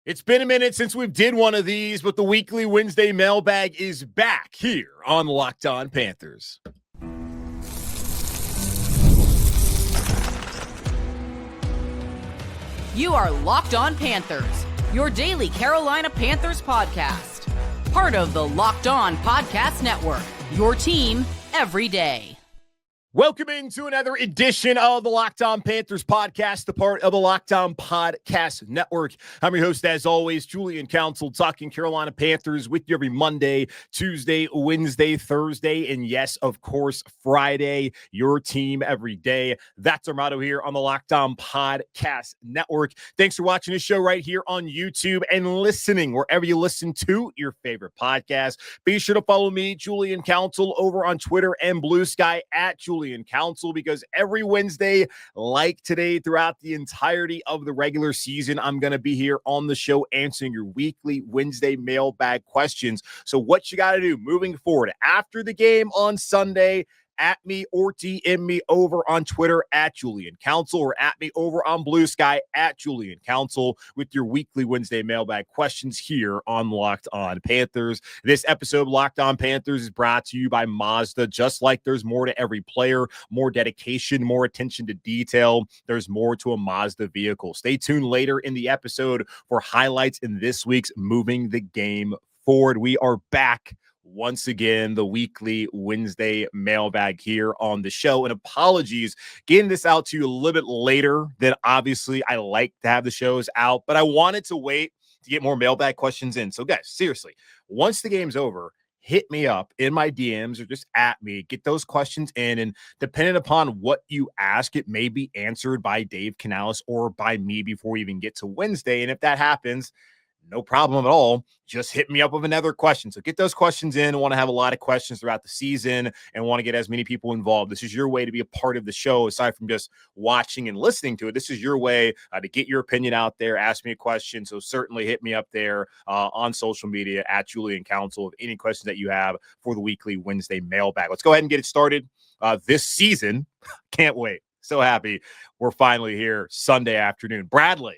It's been a minute since we did one of these, but the Weekly Wednesday Mailbag is back here on Locked On Panthers. You are Locked On Panthers, your daily Carolina Panthers podcast. Part of the Locked On Podcast Network, your team every day. Welcome into another edition of the Locked On Panthers podcast, the part of the Locked On Podcast Network. I'm your host, as always, Julian Council, talking Carolina Panthers with you every Monday, Tuesday, Wednesday, Thursday, and yes, of course, Friday, your team every day. That's our motto here on the Locked On Podcast Network. Thanks for watching this show right here on YouTube and listening wherever you listen to your favorite podcast. Be sure to follow me, Julian Council, over on Twitter and Blue Sky at Julian Council, because every Wednesday, like today, throughout the entirety of the regular season, I'm going to be here on the show answering your weekly Wednesday mailbag questions. So what you got to do moving forward after the game on Sunday, at me or DM me over on Twitter at Julian Council, or at me over on Blue Sky at Julian Council with your weekly Wednesday mailbag questions here on Locked On Panthers. This episode of Locked On Panthers is brought to you by Mazda. Just like there's more to every player, more dedication, more attention to detail, there's more to a Mazda vehicle. Stay tuned later in the episode for highlights in this week's Moving the Game Forward. We are back once again, the weekly Wednesday mailbag here on the show. And apologies, getting this out to you a little bit later than obviously I like to have the shows out, but I wanted to wait to get more mailbag questions in. So guys, seriously, once the game's over, hit me up in my DMs or just at me, get those questions in, and depending upon what you ask, it may be answered by Dave Canales or by me before we even get to Wednesday. And if that happens, no problem at all. Just hit me up with another question. So get those questions in. I want to have a lot of questions throughout the season and want to get as many people involved. This is your way to be a part of the show, aside from just watching and listening to it. This is your way to get your opinion out there. Ask me a question. So certainly hit me up there on social media at Julian Council with any questions that you have for the weekly Wednesday mailbag. Let's go ahead and get it started this season. Can't wait. So happy we're finally here Sunday afternoon. Bradley,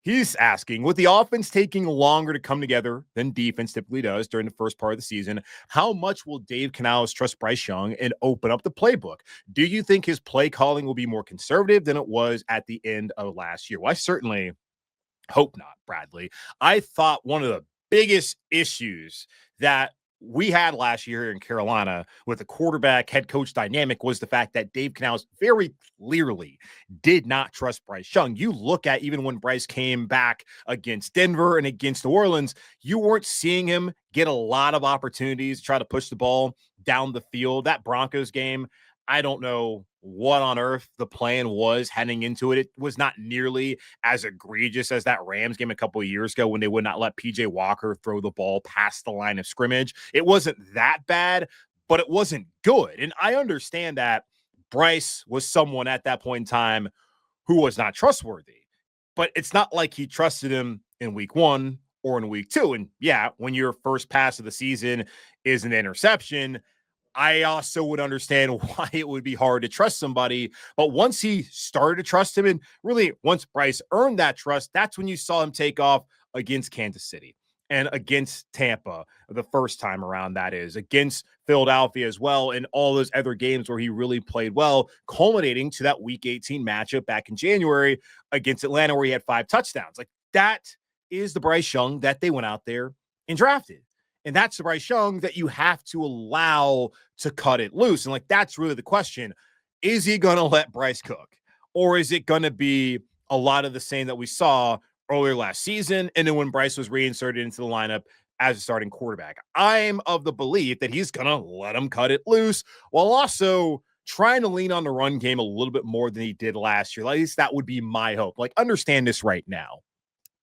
he's asking, with the offense taking longer to come together than defense typically does during the first part of the season, how much will Dave Canales trust Bryce Young and open up the playbook? Do you think his play calling will be more conservative than it was at the end of last year? Well, I certainly hope not, Bradley. I thought one of the biggest issues that we had last year here in Carolina with the quarterback head coach dynamic was the fact that Dave Canales very clearly did not trust Bryce Young. You look at even when Bryce came back against Denver and against New Orleans, you weren't seeing him get a lot of opportunities to try to push the ball down the field. That Broncos game, I don't know what on earth the plan was heading into it. It was not nearly as egregious as that Rams game a couple of years ago when they would not let PJ Walker throw the ball past the line of scrimmage. It wasn't that bad, but it wasn't good. And I understand that Bryce was someone at that point in time who was not trustworthy, but it's not like he trusted him in week one or in week two. And yeah, when your first pass of the season is an interception, I also would understand why it would be hard to trust somebody. But once he started to trust him, and really once Bryce earned that trust, that's when you saw him take off against Kansas City and against Tampa the first time around, that is, against Philadelphia as well, and all those other games where he really played well, culminating to that Week 18 matchup back in January against Atlanta where he had 5 touchdowns. Like, that is the Bryce Young that they went out there and drafted. And that's the Bryce Young that you have to allow to cut it loose. And, like, that's really the question. Is he going to let Bryce cook? Or is it going to be a lot of the same that we saw earlier last season and then when Bryce was reinserted into the lineup as a starting quarterback? I'm of the belief that he's going to let him cut it loose while also trying to lean on the run game a little bit more than he did last year. At least that would be my hope. Like, understand this right now.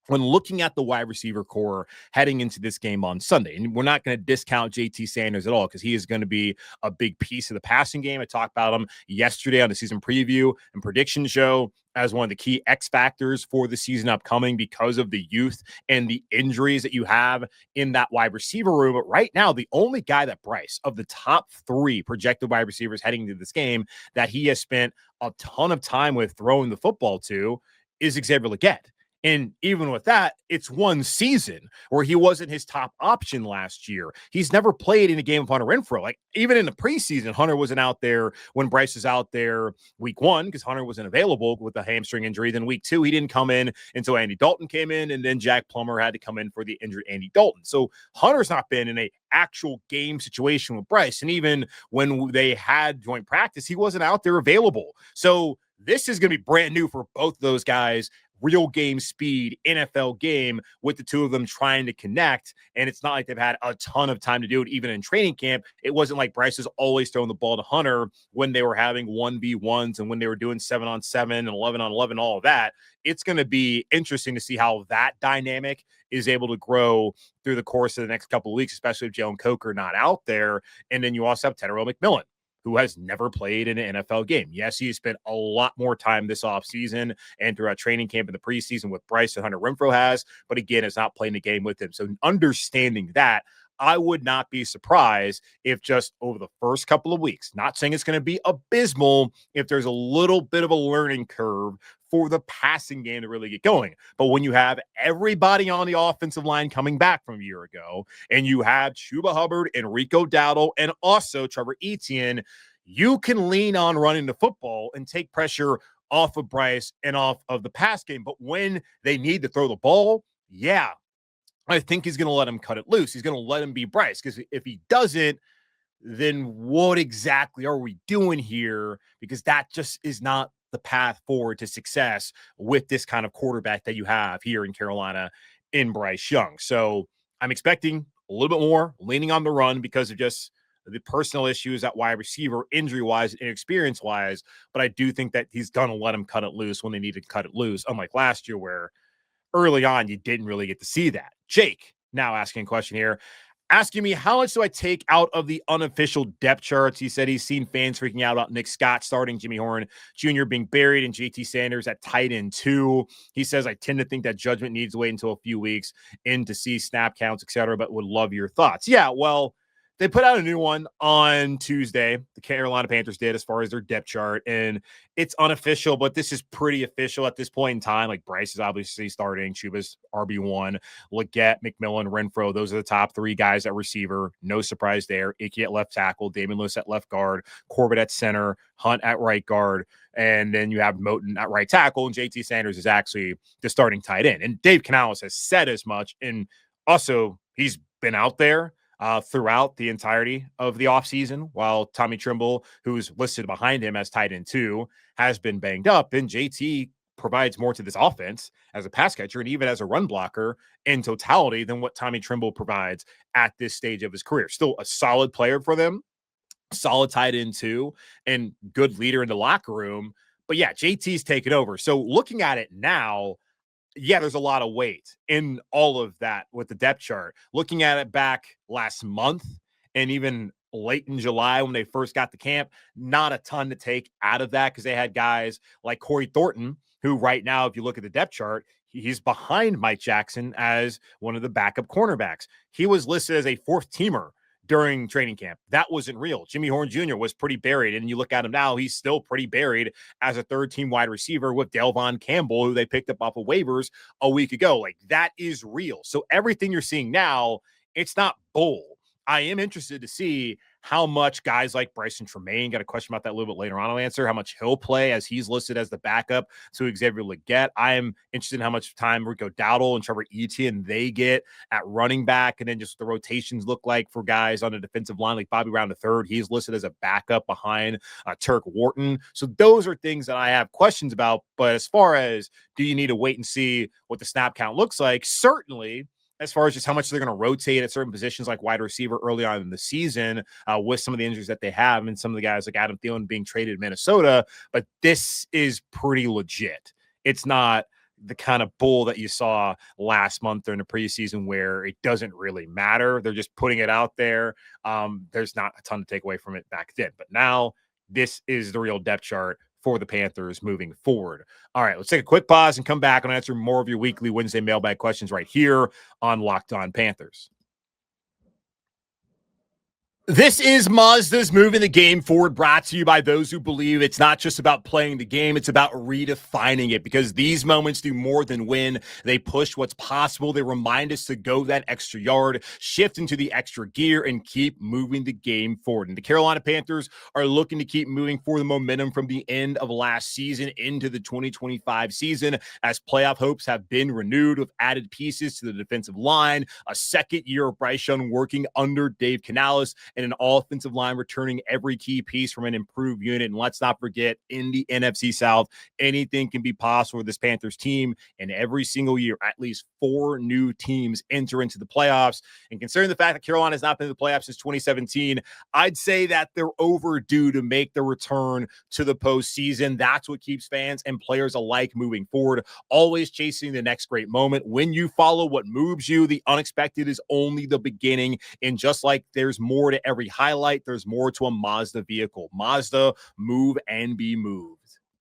When looking at the wide receiver core heading into this game on Sunday, and we're not going to discount JT Sanders at all because he is going to be a big piece of the passing game. I talked about him yesterday on the season preview and prediction show as one of the key X factors for the season upcoming because of the youth and the injuries that you have in that wide receiver room. But right now, the only guy that Bryce, of the top 3 projected wide receivers heading into this game, that he has spent a ton of time with throwing the football to is Xavier Legette. And even with that, it's one season where he wasn't his top option last year. He's never played in a game of Hunter Renfrow. Like, even in the preseason, Hunter wasn't out there when Bryce was out there week 1 because Hunter wasn't available with the hamstring injury. Then week 2, he didn't come in until Andy Dalton came in, and then Jack Plummer had to come in for the injured Andy Dalton. So Hunter's not been in a actual game situation with Bryce. And even when they had joint practice, he wasn't out there available. So this is going to be brand new for both of those guys. Real game speed, NFL game with the two of them trying to connect. And it's not like they've had a ton of time to do it, even in training camp. It wasn't like Bryce was always throwing the ball to Hunter when they were having 1v1s and when they were doing 7-on-7 and 11-on-11, all of that. It's going to be interesting to see how that dynamic is able to grow through the course of the next couple of weeks, especially if Julian Council not out there. And then you also have Tetairoa McMillan, who has never played in an NFL game. Yes, he spent a lot more time this offseason and throughout training camp in the preseason with Bryce and Hunter Renfrow has, but again, is not playing the game with him. So understanding that, I would not be surprised if just over the first couple of weeks, not saying it's going to be abysmal, if there's a little bit of a learning curve for the passing game to really get going. But when you have everybody on the offensive line coming back from a year ago, and you have Chuba Hubbard and Rico Dowdle and also Trevor Etienne, you can lean on running the football and take pressure off of Bryce and off of the pass game. But when they need to throw the ball, yeah, I think he's going to let him cut it loose. He's going to let him be Bryce, because if he doesn't, then what exactly are we doing here? Because that just is not the path forward to success with this kind of quarterback that you have here in Carolina in Bryce Young. So I'm expecting a little bit more leaning on the run because of just the personal issues at wide receiver, injury-wise and experience-wise. But I do think that he's going to let him cut it loose when they need to cut it loose, unlike last year where early on you didn't really get to see that. Jake, now asking a question here, asking me, how much do I take out of the unofficial depth charts? He said he's seen fans freaking out about Nick Scott starting, Jimmy Horn Jr. being buried, and JT Sanders at tight end 2. He says, I tend to think that judgment needs to wait until a few weeks in to see snap counts, etc., but would love your thoughts. Yeah, well, they put out a new one on Tuesday, the Carolina Panthers did, as far as their depth chart, and it's unofficial, but this is pretty official at this point in time. Like, Bryce is obviously starting, Chuba's RB1, Leggett, McMillan, Renfrow, those are the top 3 guys at receiver. No surprise there. Icky at left tackle, Damian Lewis at left guard, Corbett at center, Hunt at right guard, and then you have Moton at right tackle, and JT Sanders is actually the starting tight end. And Dave Canales has said as much, and also he's been out there throughout the entirety of the offseason, while Tommy Tremble, who's listed behind him as tight end 2, has been banged up. And JT provides more to this offense as a pass catcher and even as a run blocker in totality than what Tommy Tremble provides at this stage of his career. Still a solid player for them, solid tight end 2, and good leader in the locker room. But yeah, JT's taken over. So looking at it now, yeah, there's a lot of weight in all of that with the depth chart. Looking at it back last month and even late in July when they first got to camp, not a ton to take out of that because they had guys like Corey Thornton, who right now, if you look at the depth chart, he's behind Mike Jackson as one of the backup cornerbacks. He was listed as a 4th-teamer during training camp. That wasn't real. Jimmy Horn Jr. was pretty buried, and you look at him now, he's still pretty buried as a 3rd-team wide receiver with Delvon Campbell, who they picked up off of waivers a week ago. Like, that is real. So everything you're seeing now, it's not bull. I am interested to see how much guys like Brycen Tremayne, got a question about that a little bit later on, I'll answer, how much he'll play as he's listed as the backup to Xavier Leggett. I am interested in how much time Rico Dowdle and Trevor Etienne they get at running back, and then just the rotations look like for guys on the defensive line, like Bobby Brown III. He's listed as a backup behind Turk Wharton. So those are things that I have questions about. But as far as do you need to wait and see what the snap count looks like, certainly, as far as just how much they're going to rotate at certain positions like wide receiver early on in the season with some of the injuries that they have and some of the guys like Adam Thielen being traded to Minnesota. But this is pretty legit. It's not the kind of bull that you saw last month during the preseason where it doesn't really matter. They're just putting it out there. There's not a ton to take away from it back then. But now this is the real depth chart for the Panthers moving forward. All right, let's take a quick pause and come back and answer more of your weekly Wednesday mailbag questions right here on Locked On Panthers. This is Mazda's Moving the Game Forward, brought to you by those who believe it's not just about playing the game, it's about redefining it, because these moments do more than win. They push what's possible. They remind us to go that extra yard, shift into the extra gear, and keep moving the game forward. And the Carolina Panthers are looking to keep moving for the momentum from the end of last season into the 2025 season, as playoff hopes have been renewed with added pieces to the defensive line, a second year of Bryce Young working under Dave Canales, and an offensive line returning every key piece from an improved unit. And let's not forget, in the NFC South, anything can be possible with this Panthers team. And every single year, at least 4 new teams enter into the playoffs. And considering the fact that Carolina has not been in the playoffs since 2017, I'd say that they're overdue to make the return to the postseason. That's what keeps fans and players alike moving forward, always chasing the next great moment. When you follow what moves you, the unexpected is only the beginning. And just like there's more to every highlight, there's more to a Mazda vehicle. Mazda, move and be moved.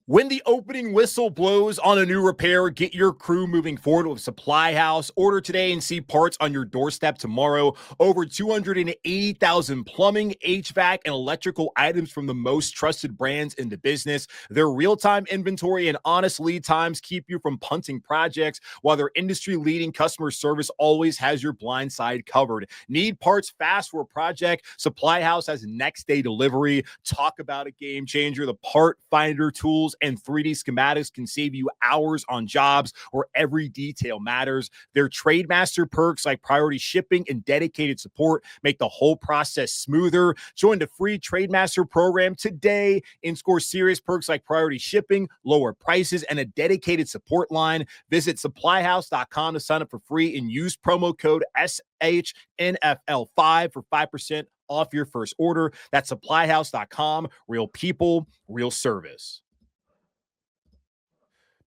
When the opening whistle blows on a new repair, get your crew moving forward with Supply House. Order today and see parts on your doorstep tomorrow. Over 280,000 plumbing, HVAC, and electrical items from the most trusted brands in the business. Their real-time inventory and honest lead times keep you from punting projects, while their industry-leading customer service always has your blind side covered. Need parts fast for a project? Supply House has next-day delivery. Talk about a game changer. The part finder tools and 3D schematics can save you hours on jobs where every detail matters. Their Trademaster perks like priority shipping and dedicated support make the whole process smoother. Join the free Trademaster program today and score serious perks like priority shipping, lower prices, and a dedicated support line. Visit supplyhouse.com to sign up for free and use promo code SHNFL5 for 5% off your first order. That's supplyhouse.com. Real people, real service.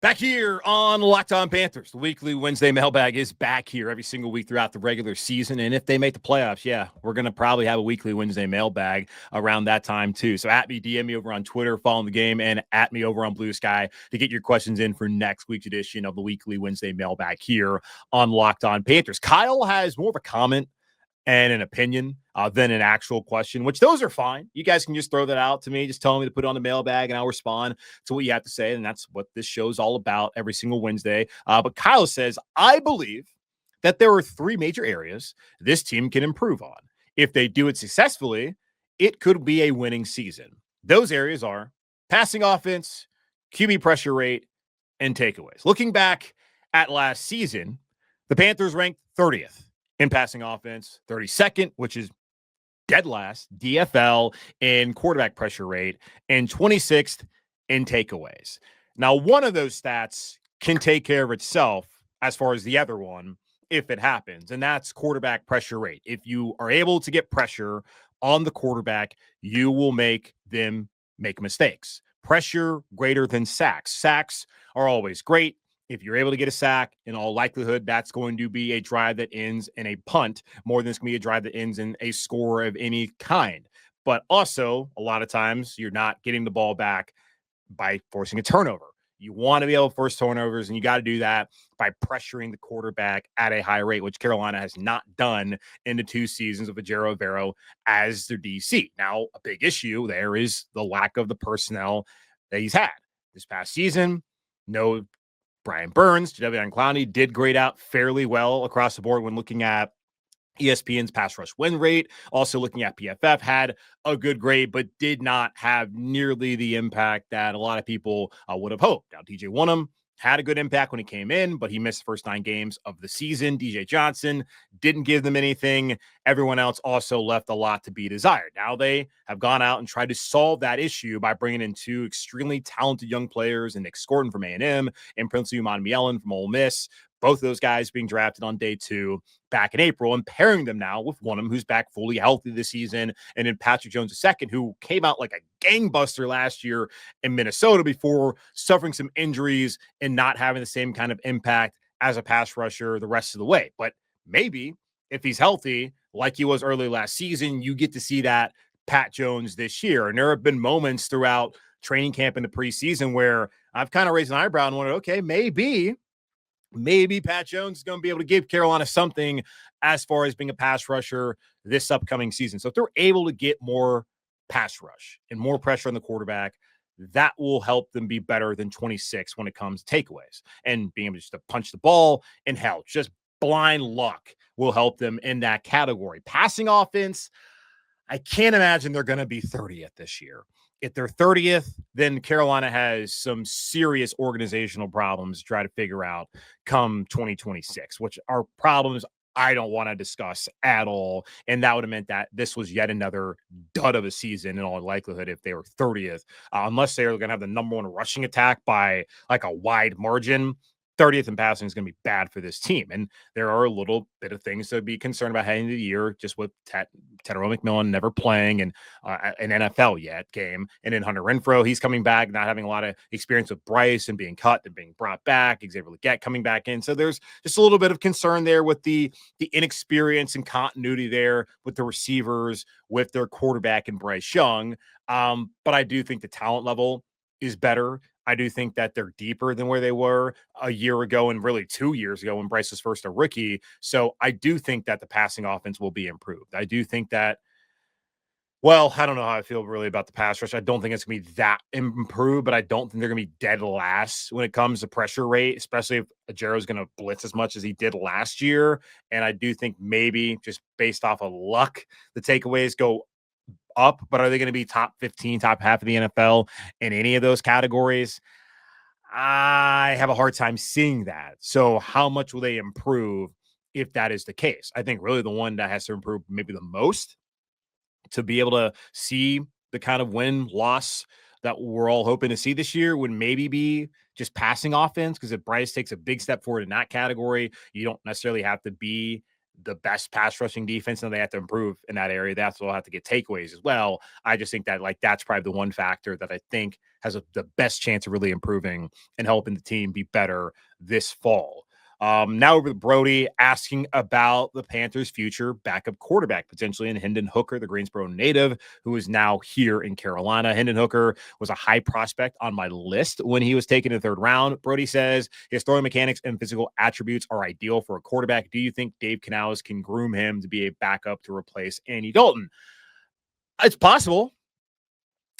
Back here on Locked On Panthers, the Weekly Wednesday Mailbag is back here every single week throughout the regular season. And if they make the playoffs, yeah, we're going to probably have a Weekly Wednesday Mailbag around that time too. So at me, DM me over on Twitter, following the game, and at me over on Blue Sky to get your questions in for next week's edition of the Weekly Wednesday Mailbag here on Locked On Panthers. Kyle has more of a comment and an opinion than an actual question, which those are fine. You guys can just throw that out to me. Just tell me to put it on the mailbag and I'll respond to what you have to say. And that's what this show's all about every single Wednesday. But Kyle says, I believe that there are 3 major areas this team can improve on. If they do it successfully, it could be a winning season. Those areas are passing offense, QB pressure rate, and takeaways. Looking back at last season, the Panthers ranked 30th in passing offense, 32nd, which is dead last, DFL in quarterback pressure rate, and 26th in takeaways. Now, one of those stats can take care of itself as far as the other one, if it happens, and that's quarterback pressure rate. If you are able to get pressure on the quarterback, you will make them make mistakes. Pressure greater than sacks. Sacks are always great. If you're able to get a sack, in all likelihood, that's going to be a drive that ends in a punt more than it's going to be a drive that ends in a score of any kind. But also, a lot of times, you're not getting the ball back by forcing a turnover. You want to be able to force turnovers, and you got to do that by pressuring the quarterback at a high rate, which Carolina has not done in the 2 seasons of Ejiro Evero as their DC. Now, a big issue there is the lack of the personnel that he's had. This past season, no Brian Burns, Jadeveon Clowney did grade out fairly well across the board when looking at ESPN's pass rush win rate. Also looking at PFF, had a good grade, but did not have nearly the impact that a lot of people would have hoped. Now, DJ Wonnum had a good impact when he came in, but he missed the first 9 games of the season. DJ Jansen didn't give them anything. Everyone else also left a lot to be desired. Now they have gone out and tried to solve that issue by bringing in 2 extremely talented young players, and Nick Scorton from A&M and Prince Uman Mielen from Ole Miss. Both of those guys being drafted on day 2 back in April, and pairing them now with one of them who's back fully healthy this season, and then Patrick Jones II, who came out like a gangbuster last year in Minnesota before suffering some injuries and not having the same kind of impact as a pass rusher the rest of the way. But maybe if he's healthy, like he was early last season, you get to see that Pat Jones this year. And there have been moments throughout training camp in the preseason where I've kind of raised an eyebrow and wondered, okay, maybe maybe Pat Jones is going to be able to give Carolina something as far as being a pass rusher this upcoming season. So if they're able to get more pass rush and more pressure on the quarterback, that will help them be better than 26 when it comes to takeaways and being able just to punch the ball and hell, just blind luck will help them in that category. Passing offense, I can't imagine they're going to be 30th this year. If they're 30th, then Carolina has some serious organizational problems to try to figure out come 2026, which are problems I don't want to discuss at all. And that would have meant that this was yet another dud of a season in all likelihood if they were 30th, unless they're going to have the number one rushing attack by like a wide margin. 30th in passing is going to be bad for this team. And there are a little bit of things to be concerned about heading into the year, just with Tedero McMillan never playing and an NFL yet game. And then Hunter Renfrow, he's coming back, not having a lot of experience with Bryce and being cut and being brought back. Xavier Legette coming back in. So there's just a little bit of concern there with the inexperience and continuity there with the receivers, with their quarterback and Bryce Young. But I do think the talent level is better. I do think that they're deeper than where they were a year ago and really 2 years ago when Bryce was first a rookie. So I do think that the passing offense will be improved. I do think that, well, I don't know how I feel really about the pass rush. I don't think it's going to be that improved, but I don't think they're going to be dead last when it comes to pressure rate, especially if Ajero's going to blitz as much as he did last year. And I do think maybe just based off of luck, the takeaways go up, but are they going to be top 15, top half of the NFL in any of those categories? I have a hard time seeing that. So how much will they improve if that is the case? I think really the one that has to improve maybe the most to be able to see the kind of win-loss that we're all hoping to see this year would maybe be just passing offense, because if Bryce takes a big step forward in that category, you don't necessarily have to be the best pass rushing defense, and they have to improve in that area. That's what will have to get takeaways as well. I just think that that's probably the one factor that I think has the best chance of really improving and helping the team be better this fall. Now over to Brody asking about the Panthers' future backup quarterback, potentially in Hendon Hooker, the Greensboro native, who is now here in Carolina. Hendon Hooker was a high prospect on my list when he was taken in the third round. Brody says his throwing mechanics and physical attributes are ideal for a quarterback. Do you think Dave Canales can groom him to be a backup to replace Andy Dalton? It's possible.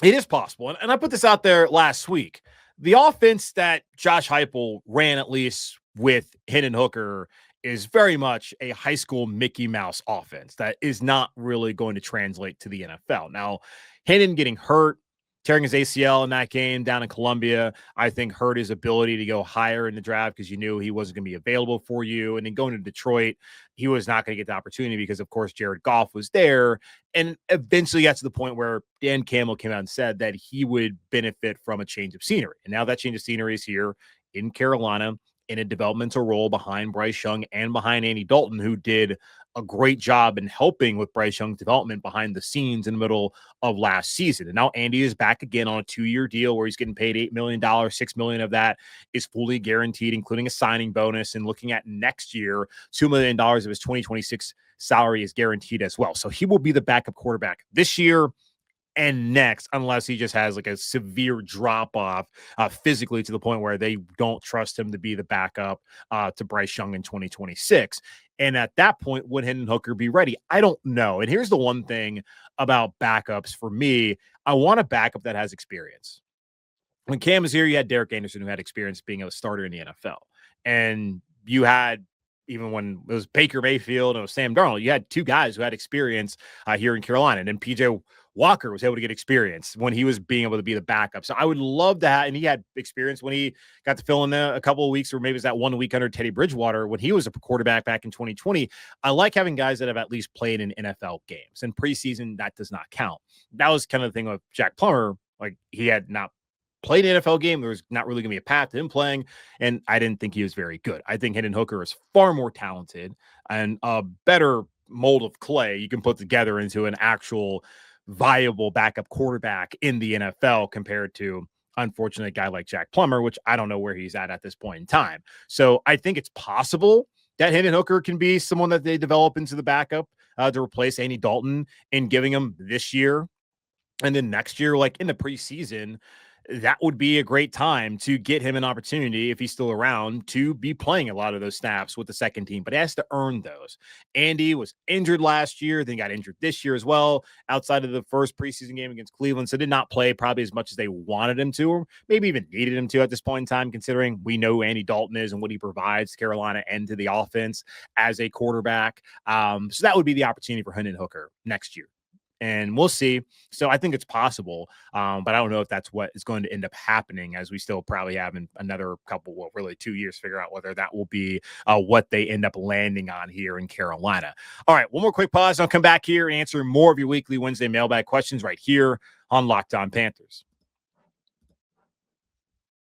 It is possible. And I put this out there last week. The offense that Josh Heupel ran, at least with Hendon Hooker, is very much a high school Mickey Mouse offense that is not really going to translate to the NFL. Now, Hendon getting hurt, tearing his ACL in that game down in Columbia, I think hurt his ability to go higher in the draft because you knew he wasn't going to be available for you. And then going to Detroit, he was not going to get the opportunity because, of course, Jared Goff was there. And eventually got to the point where Dan Campbell came out and said that he would benefit from a change of scenery. And now that change of scenery is here in Carolina in a developmental role behind Bryce Young and behind Andy Dalton, who did a great job in helping with Bryce Young's development behind the scenes in the middle of last season. And now Andy is back again on a 2-year deal where he's getting paid $8 million. $6 million of that is fully guaranteed, including a signing bonus. And looking at next year, $2 million of his 2026 salary is guaranteed as well. So he will be the backup quarterback this year and next, unless he just has like a severe drop off physically to the point where they don't trust him to be the backup to Bryce Young in 2026. And at that point, would Hendon Hooker be ready? I don't know. And here's the one thing about backups for me. I want a backup that has experience. When Cam was here, you had Derek Anderson, who had experience being a starter in the NFL. And you had, even when it was Baker Mayfield and it was Sam Darnold, you had two guys who had experience here in Carolina. And then PJ Walker was able to get experience when he was being able to be the backup. So I would love to have, and he had experience when he got to fill in a couple of weeks, or maybe it was that 1 week under Teddy Bridgewater when he was a quarterback back in 2020. I like having guys that have at least played in NFL games, and preseason, that does not count. That was kind of the thing with Jack Plummer. Like, he had not played an NFL game. There was not really going to be a path to him playing, and I didn't think he was very good. I think Hendon Hooker is far more talented and a better mold of clay you can put together into an actual viable backup quarterback in the NFL compared to, unfortunately, a guy like Jack Plummer, which I don't know where he's at this point in time. So I think it's possible that Hendon Hooker can be someone that they develop into the backup to replace Andy Dalton, and giving him this year and then next year, like in the preseason, that would be a great time to get him an opportunity, if he's still around, to be playing a lot of those snaps with the second team, but he has to earn those. Andy was injured last year, then got injured this year as well, outside of the first preseason game against Cleveland, so did not play probably as much as they wanted him to, or maybe even needed him to at this point in time, considering we know who Andy Dalton is and what he provides to Carolina and to the offense as a quarterback. So that would be the opportunity for Hendon Hooker next year. And we'll see. So I think it's possible, but I don't know if that's what is going to end up happening, as we still probably have in another couple, well, really 2 years, to figure out whether that will be what they end up landing on here in Carolina. All right, one more quick pause. I'll come back here and answer more of your weekly Wednesday mailbag questions right here on Locked On Panthers.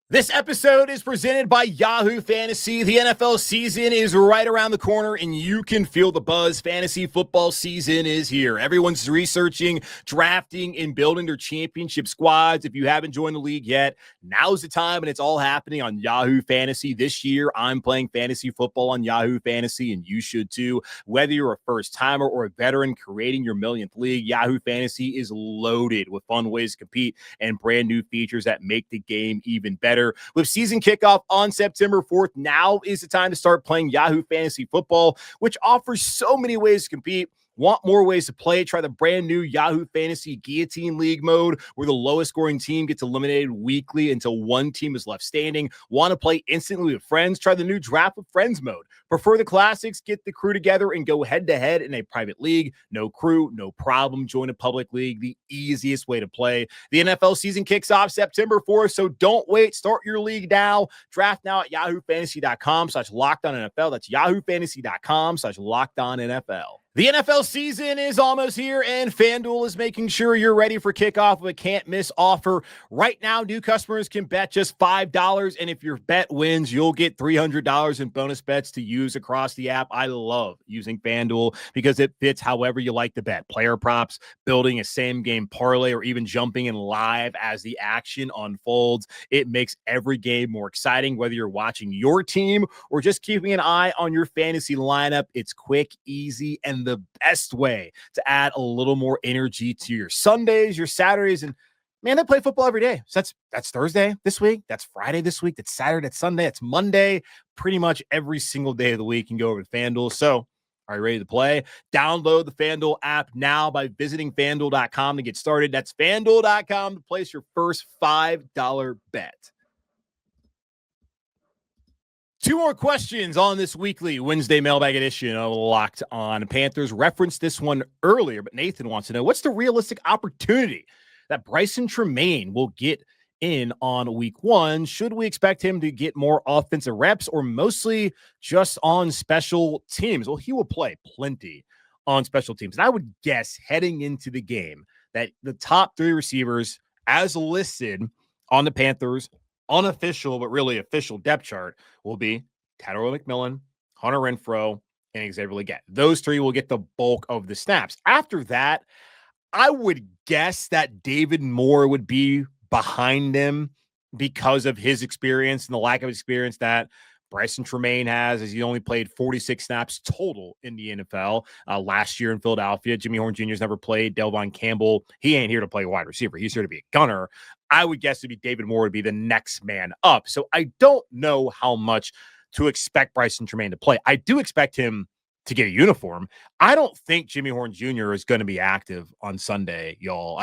This episode is presented by Yahoo Fantasy. The NFL season is right around the corner, and you can feel the buzz. Fantasy football season is here. Everyone's researching, drafting, and building their championship squads. If you haven't joined the league yet, now's the time, and it's all happening on Yahoo Fantasy. This year, I'm playing fantasy football on Yahoo Fantasy, and you should too. Whether you're a first-timer or a veteran creating your millionth league, Yahoo Fantasy is loaded with fun ways to compete and brand new features that make the game even better. With season kickoff on September 4th, now is the time to start playing Yahoo Fantasy Football, which offers so many ways to compete. Want more ways to play? Try the brand new Yahoo Fantasy Guillotine League mode, where the lowest scoring team gets eliminated weekly until one team is left standing. Want to play instantly with friends? Try the new Draft with Friends mode. Prefer the classics? Get the crew together and go head-to-head in a private league. No crew, no problem. Join a public league, the easiest way to play. The NFL season kicks off September 4th, so don't wait. Start your league now. Draft now at yahoofantasy.com/LockedOnNFL. That's yahoofantasy.com/LockedOnNFL. The NFL season is almost here, and FanDuel is making sure you're ready for kickoff with a can't-miss offer. Right now, new customers can bet just $5, and if your bet wins, you'll get $300 in bonus bets to use across the app. I love using FanDuel because it fits however you like to bet. Player props, building a same-game parlay, or even jumping in live as the action unfolds. It makes every game more exciting, whether you're watching your team or just keeping an eye on your fantasy lineup. It's quick, easy, and the best way to add a little more energy to your Sundays, your Saturdays, and man, they play football every day. So that's Thursday this week, that's Friday this week, that's Saturday, that's Sunday, that's Monday. Pretty much every single day of the week you can go over to FanDuel. So are you ready to play? Download the FanDuel app now by visiting FanDuel.com to get started. That's FanDuel.com to place your first $5 bet. Two more questions on this weekly Wednesday mailbag edition of Locked On Panthers. Referenced this one earlier, but Nathan wants to know, what's the realistic opportunity that Brycen Tremayne will get in on week 1? Should we expect him to get more offensive reps, or mostly just on special teams? Well, he will play plenty on special teams. And I would guess heading into the game that the top 3 receivers, as listed on the Panthers unofficial but really official depth chart, will be Tyrell McMillan, Hunter Renfrow, and Xavier Legette. Those 3 will get the bulk of the snaps. After that, I would guess that David Moore would be behind them because of his experience and the lack of experience that Brycen Tremayne has, as he only played 46 snaps total in the NFL last year in Philadelphia. Jimmy Horn Jr. has never played. Delvon Campbell, he ain't here to play wide receiver. He's here to be a gunner. I would guess it'd be David Moore would be the next man up. So I don't know how much to expect Brycen Tremayne to play. I do expect him to get a uniform. I don't think Jimmy Horn Jr. is going to be active on Sunday, y'all.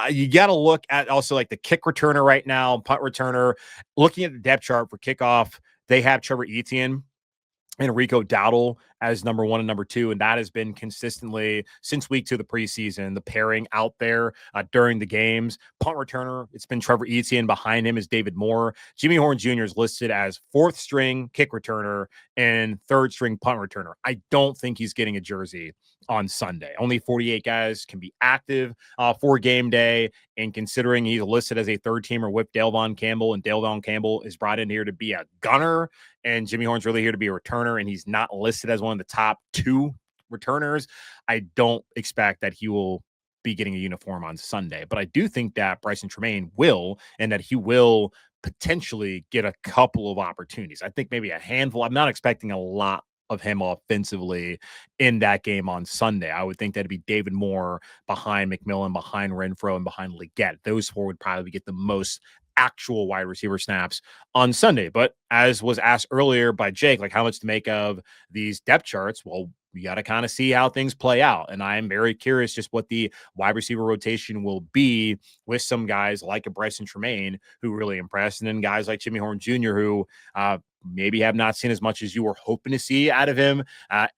You got to look at also like the kick returner right now, punt returner. Looking at the depth chart for kickoff, they have Trevor Etienne and Rico Dowdle as number 1 and number 2, and that has been consistently since week 2 of the preseason, the pairing out there during the games. Punt returner, it's been Trevor Etienne. Behind him is David Moore. Jimmy Horn Jr. is listed as 4th string kick returner and 3rd string punt returner. I don't think he's getting a jersey on Sunday. Only 48 guys can be active for game day, and considering he's listed as a 3rd teamer with Delvon Campbell, and Delvon Campbell is brought in here to be a gunner, and Jimmy Horn's really here to be a returner, and he's not listed as one of the top 2 returners, I don't expect that he will be getting a uniform on Sunday. But I do think that Brycen Tremayne will, and that he will potentially get a couple of opportunities. I think maybe a handful. I'm not expecting a lot of him offensively in that game on Sunday. I would think that'd be David Moore behind McMillan, behind Renfro, and behind Leggett. Those four would probably get the most actual wide receiver snaps on Sunday. But as was asked earlier by Jake, like how much to make of these depth charts? Well, we got to kind of see how things play out. And I am very curious just what the wide receiver rotation will be with some guys like a Brycen Tremayne who really impressed, and then guys like Jimmy Horn Jr. who maybe have not seen as much as you were hoping to see out of him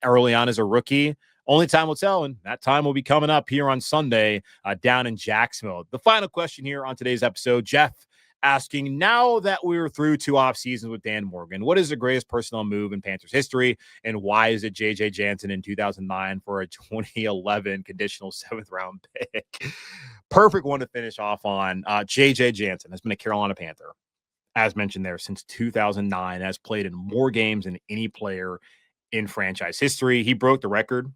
early on as a rookie. Only time will tell, and that time will be coming up here on Sunday down in Jacksonville. The final question here on today's episode, Jeff asking, now that we're through 2 off seasons with Dan Morgan, what is the greatest personnel move in Panthers history, and why is it J.J. Jansen in 2009 for a 2011 conditional 7th round pick? Perfect one to finish off on. J.J. Jansen has been a Carolina Panther, as mentioned there, since 2009, has played in more games than any player in franchise history. He broke the record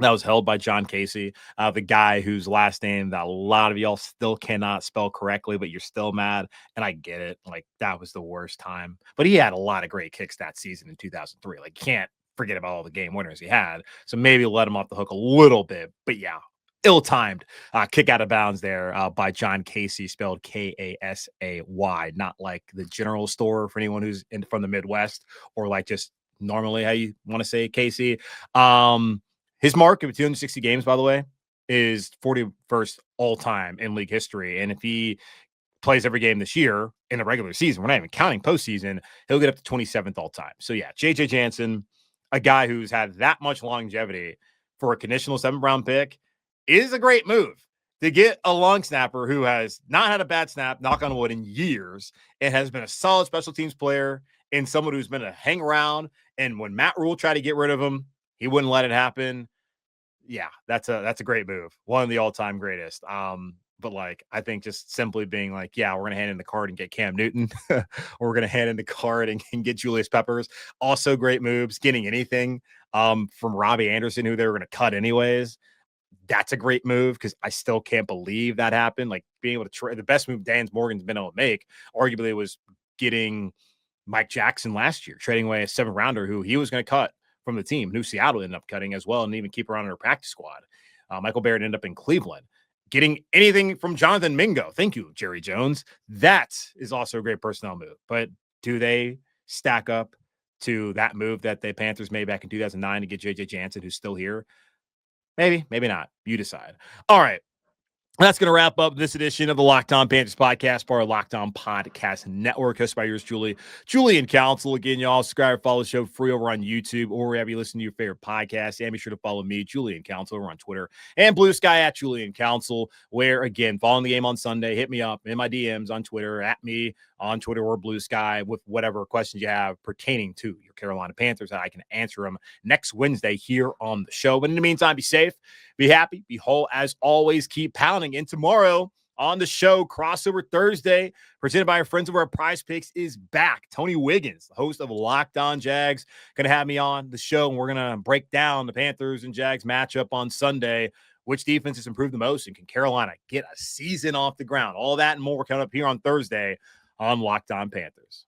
that was held by John Casey, the guy whose last name that a lot of y'all still cannot spell correctly, but you're still mad. And I get it. Like, that was the worst time. But he had a lot of great kicks that season in 2003. Like, you can't forget about all the game winners he had. So maybe let him off the hook a little bit. But yeah, ill-timed kick out of bounds there by John Casey, spelled Kasay, not like the general store for anyone who's from the Midwest, or like just normally how you want to say Casey. His mark of 260 games, by the way, is 41st all-time in league history. And if he plays every game this year in the regular season, we're not even counting postseason, he'll get up to 27th all-time. So, yeah, J.J. Jansen, a guy who's had that much longevity for a conditional 7th-round pick, is a great move to get a long snapper who has not had a bad snap, knock on wood, in years, and has been a solid special teams player and someone who's been a hang around. And when Matt Rule tried to get rid of him, he wouldn't let it happen. Yeah, that's a great move. One of the all-time greatest. But like, I think just simply being like, yeah, we're going to hand in the card and get Cam Newton, or we're going to hand in the card and get Julius Peppers. Also great moves. Getting anything from Robbie Anderson, who they were going to cut anyways. That's a great move, because I still can't believe that happened. Like, being able to trade, the best move Dan Morgan's been able to make, arguably, was getting Mike Jackson last year, trading away a 7th rounder who he was going to cut from the team, who Seattle ended up cutting as well, and even keep around in her practice squad. Michael Barrett ended up in Cleveland. Getting anything from Jonathan Mingo. Thank you, Jerry Jones. That is also a great personnel move. But do they stack up to that move that the Panthers made back in 2009 to get J.J. Jansen, who's still here? Maybe, maybe not. You decide. All right. That's going to wrap up this edition of the Locked On Panthers podcast, part of Locked On Podcast Network, hosted by yours, Julian Council. Again, y'all subscribe, follow the show free over on YouTube or wherever you listen to your favorite podcast. And be sure to follow me, Julian Council, over on Twitter and Blue Sky at Julian Council, where, again, following the game on Sunday, hit me up in my DMs on Twitter, at me on Twitter or Blue Sky, with whatever questions you have pertaining to your Carolina Panthers, that I can answer them next Wednesday here on the show. But in the meantime, be safe, be happy, be whole. As always, keep pounding. And tomorrow on the show, Crossover Thursday, presented by our friends over at Prize Picks, is back. Tony Wiggins, the host of Locked On Jags, going to have me on the show, and we're going to break down the Panthers and Jags matchup on Sunday. Which defense has improved the most, and can Carolina get a season off the ground? All that and more coming up here on Thursday on Locked On Panthers.